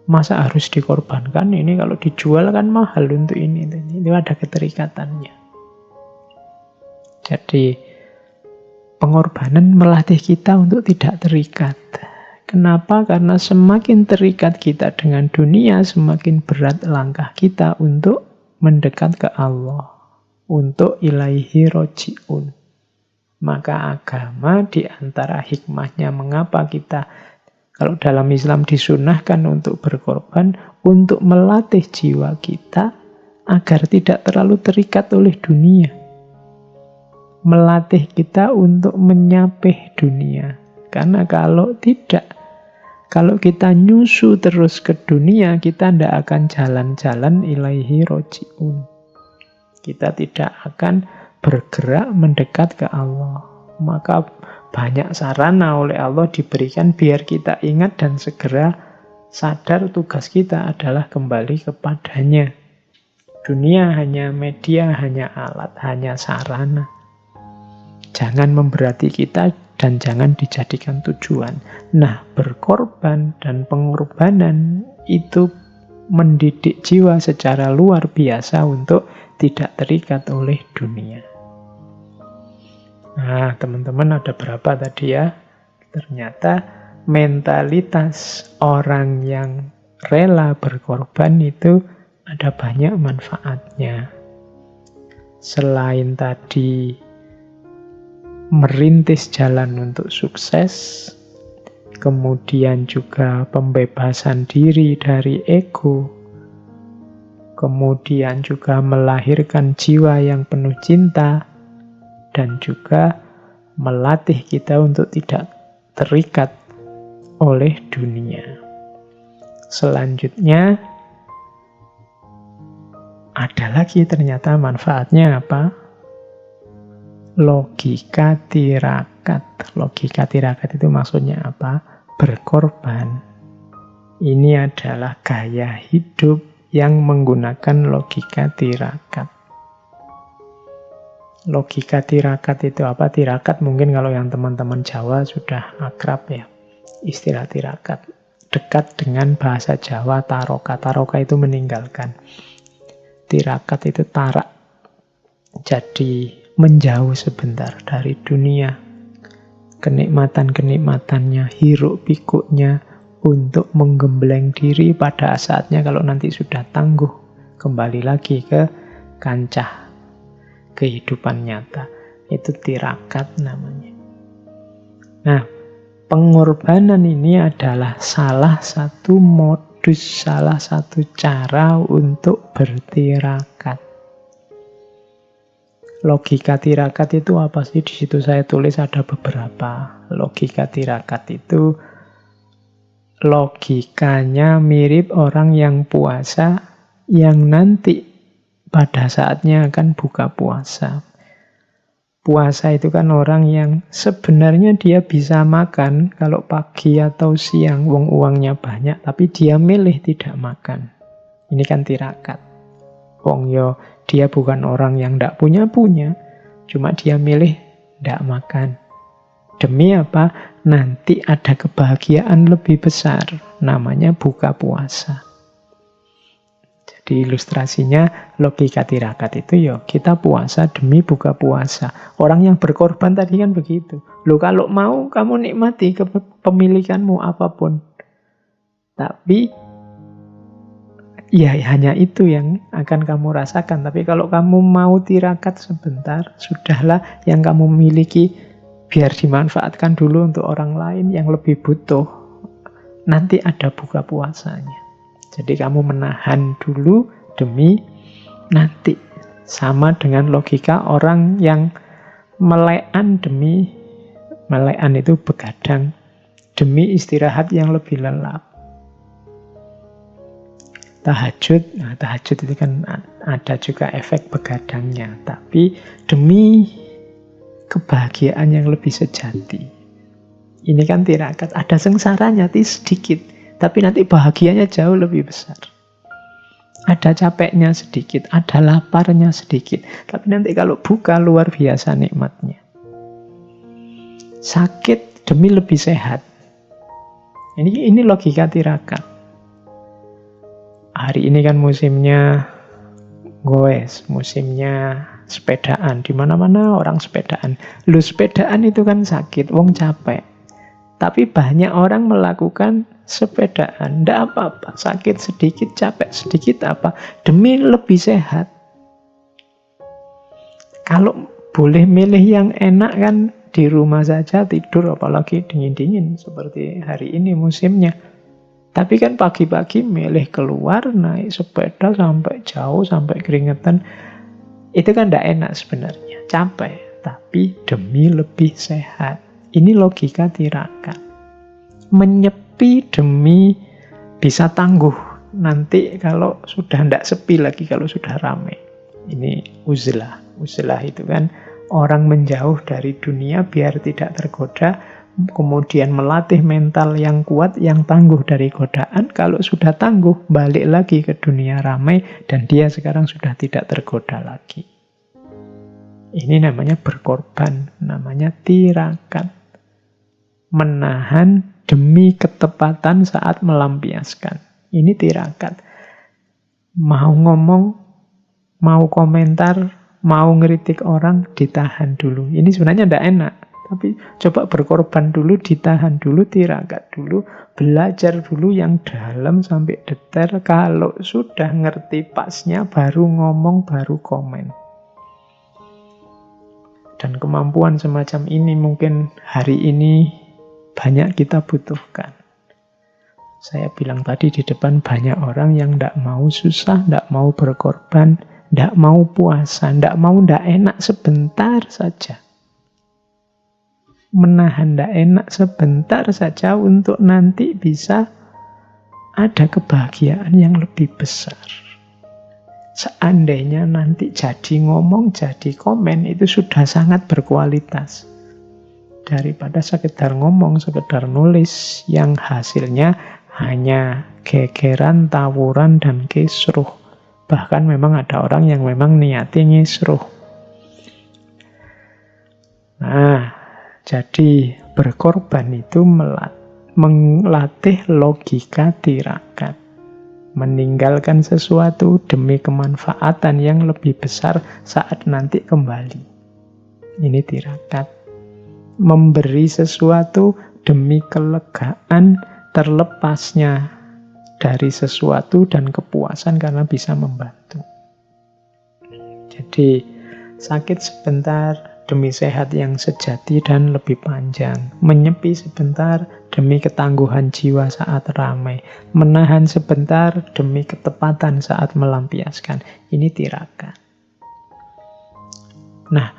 masa harus dikorbankan? Ini kalau dijual kan mahal untuk ini. Itu ada keterikatannya. Jadi pengorbanan melatih kita untuk tidak terikat. Kenapa? Karena semakin terikat kita dengan dunia, semakin berat langkah kita untuk mendekat ke Allah, untuk ilaihi roji'un. Maka agama di antara hikmahnya mengapa kita, kalau dalam Islam disunahkan untuk berkorban, untuk melatih jiwa kita agar tidak terlalu terikat oleh dunia. Melatih kita untuk menyapih dunia. Karena kalau tidak, kalau kita nyusu terus ke dunia, kita tidak akan jalan-jalan ilaihi roji'un. Kita tidak akan bergerak mendekat ke Allah. Maka banyak sarana oleh Allah diberikan biar kita ingat dan segera sadar tugas kita adalah kembali kepadanya. Dunia hanya media, hanya alat, hanya sarana. Jangan memberati kita dan jangan dijadikan tujuan. Nah, berkorban dan pengorbanan itu mendidik jiwa secara luar biasa untuk tidak terikat oleh dunia. Nah, teman-teman, ada berapa tadi ya? Ternyata mentalitas orang yang rela berkorban itu ada banyak manfaatnya. Selain tadi merintis jalan untuk sukses, kemudian juga pembebasan diri dari ego, kemudian juga melahirkan jiwa yang penuh cinta, dan juga melatih kita untuk tidak terikat oleh dunia. Selanjutnya, ada lagi ternyata manfaatnya apa? Logika tirakat. Logika tirakat itu maksudnya apa? Berkorban. Ini adalah gaya hidup yang menggunakan logika tirakat. Logika tirakat itu apa? Tirakat mungkin kalau yang teman-teman Jawa sudah akrab ya. Istilah tirakat dekat dengan bahasa Jawa taroka. Taroka itu meninggalkan. Tirakat itu tarak. Jadi menjauh sebentar dari dunia. Kenikmatan-kenikmatannya, hiruk pikuknya, untuk menggembleng diri pada saatnya kalau nanti sudah tangguh. Kembali lagi ke kancah kehidupan nyata. Itu tirakat namanya. Nah, pengorbanan ini adalah salah satu modus, salah satu cara untuk bertirakat. Logika tirakat itu apa sih? Di situ saya tulis ada beberapa. Logika tirakat itu logikanya mirip orang yang puasa yang nanti pada saatnya akan buka puasa. Puasa itu kan orang yang sebenarnya dia bisa makan kalau pagi atau siang, uangnya banyak, tapi dia milih tidak makan. Ini kan tirakat. Dia bukan orang yang tidak punya, cuma dia milih tidak makan. Demi apa? Nanti ada kebahagiaan lebih besar, namanya buka puasa. Di ilustrasinya logika tirakat itu kita puasa demi buka puasa. Orang yang berkorban tadi kan begitu. Loh, kalau mau kamu nikmati kepemilikanmu apapun. Tapi hanya itu yang akan kamu rasakan. Tapi kalau kamu mau tirakat sebentar, sudahlah yang kamu miliki biar dimanfaatkan dulu untuk orang lain yang lebih butuh. Nanti ada buka puasanya. Jadi kamu menahan dulu demi nanti. Sama dengan logika orang yang melekan itu begadang demi istirahat yang lebih lelap. Tahajud itu kan ada juga efek begadangnya, tapi demi kebahagiaan yang lebih sejati. Ini kan tirakat, ada sengsaranya sedikit, tapi nanti bahagianya jauh lebih besar. Ada capeknya sedikit, ada laparnya sedikit, tapi nanti kalau buka luar biasa nikmatnya. Sakit demi lebih sehat. Ini logika tirakat. Hari ini kan musimnya goes, musimnya sepedaan. Di mana-mana orang sepedaan. Sepedaan itu kan sakit, wong capek. Tapi banyak orang melakukan sepedaan. Tidak apa-apa, sakit sedikit, capek sedikit apa. Demi lebih sehat. Kalau boleh milih yang enak kan di rumah saja tidur, apalagi dingin-dingin seperti hari ini musimnya. Tapi kan pagi-pagi milih keluar, naik sepeda sampai jauh, sampai keringetan. Itu kan tidak enak sebenarnya, capek. Tapi demi lebih sehat. Ini logika tirakat. Menyepi demi bisa tangguh. Nanti kalau sudah tidak sepi lagi, kalau sudah ramai. Ini uzlah. Uzlah itu kan orang menjauh dari dunia biar tidak tergoda. Kemudian melatih mental yang kuat, yang tangguh dari godaan. Kalau sudah tangguh, balik lagi ke dunia ramai. Dan dia sekarang sudah tidak tergoda lagi. Ini namanya berkorban. Namanya tirakat. Menahan demi ketepatan saat melampiaskan. Ini tirakat. Mau ngomong, mau komentar, mau ngeritik orang, ditahan dulu. Ini sebenarnya tidak enak. Tapi coba berkorban dulu, ditahan dulu, tirakat dulu. Belajar dulu yang dalam sampai detail. Kalau sudah ngerti pasnya, baru ngomong, baru komen. Dan kemampuan semacam ini mungkin hari ini banyak kita butuhkan. Saya bilang tadi di depan banyak orang yang tidak mau susah, tidak mau berkorban, tidak mau puasa, tidak enak sebentar saja. Menahan tidak enak sebentar saja untuk nanti bisa ada kebahagiaan yang lebih besar. Seandainya nanti jadi ngomong, jadi komen, itu sudah sangat berkualitas. Daripada sekedar ngomong, sekedar nulis yang hasilnya hanya gegeran, tawuran, dan kisruh. Bahkan memang ada orang yang memang niatnya ngisruh. Nah, jadi berkorban itu melatih logika tirakat. Meninggalkan sesuatu demi kemanfaatan yang lebih besar saat nanti kembali. Ini tirakat. Memberi sesuatu demi kelegaan terlepasnya dari sesuatu dan kepuasan karena bisa membantu. Jadi sakit sebentar demi sehat yang sejati dan lebih panjang. Menyepi sebentar demi ketangguhan jiwa saat ramai. Menahan sebentar demi ketepatan saat melampiaskan. Ini tirakat. Nah,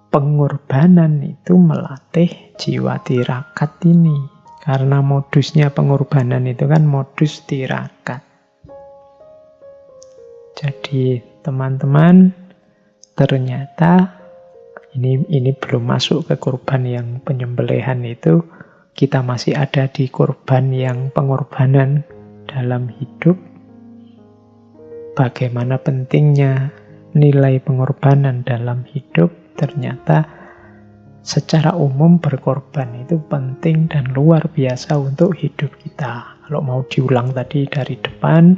pengorbanan itu melatih jiwa tirakat ini. Karena modusnya pengorbanan itu kan modus tirakat. Jadi teman-teman, ternyata ini belum masuk ke kurban yang penyembelihan itu, kita masih ada di kurban yang pengorbanan dalam hidup. Bagaimana pentingnya nilai pengorbanan dalam hidup, ternyata secara umum berkorban itu penting dan luar biasa untuk hidup kita. Kalau mau diulang tadi dari depan,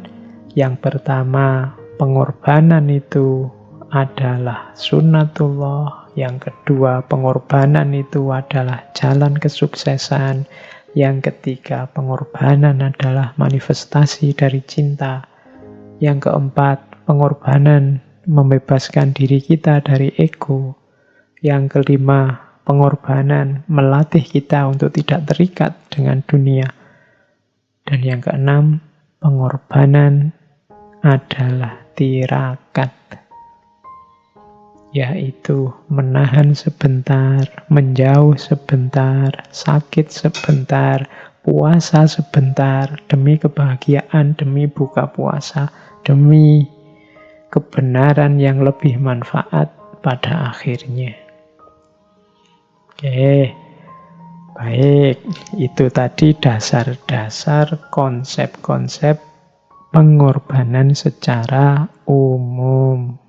yang pertama pengorbanan itu adalah sunnatullah. Yang kedua, pengorbanan itu adalah jalan kesuksesan. Yang ketiga, pengorbanan adalah manifestasi dari cinta. Yang keempat, pengorbanan membebaskan diri kita dari ego. Yang kelima, pengorbanan melatih kita untuk tidak terikat dengan dunia. Dan yang keenam, pengorbanan adalah tirakat, yaitu menahan sebentar, menjauh sebentar, sakit sebentar, puasa sebentar, demi kebahagiaan, demi buka puasa, demi kebenaran yang lebih manfaat pada akhirnya. Oke, baik. Itu tadi dasar-dasar konsep-konsep pengorbanan secara umum.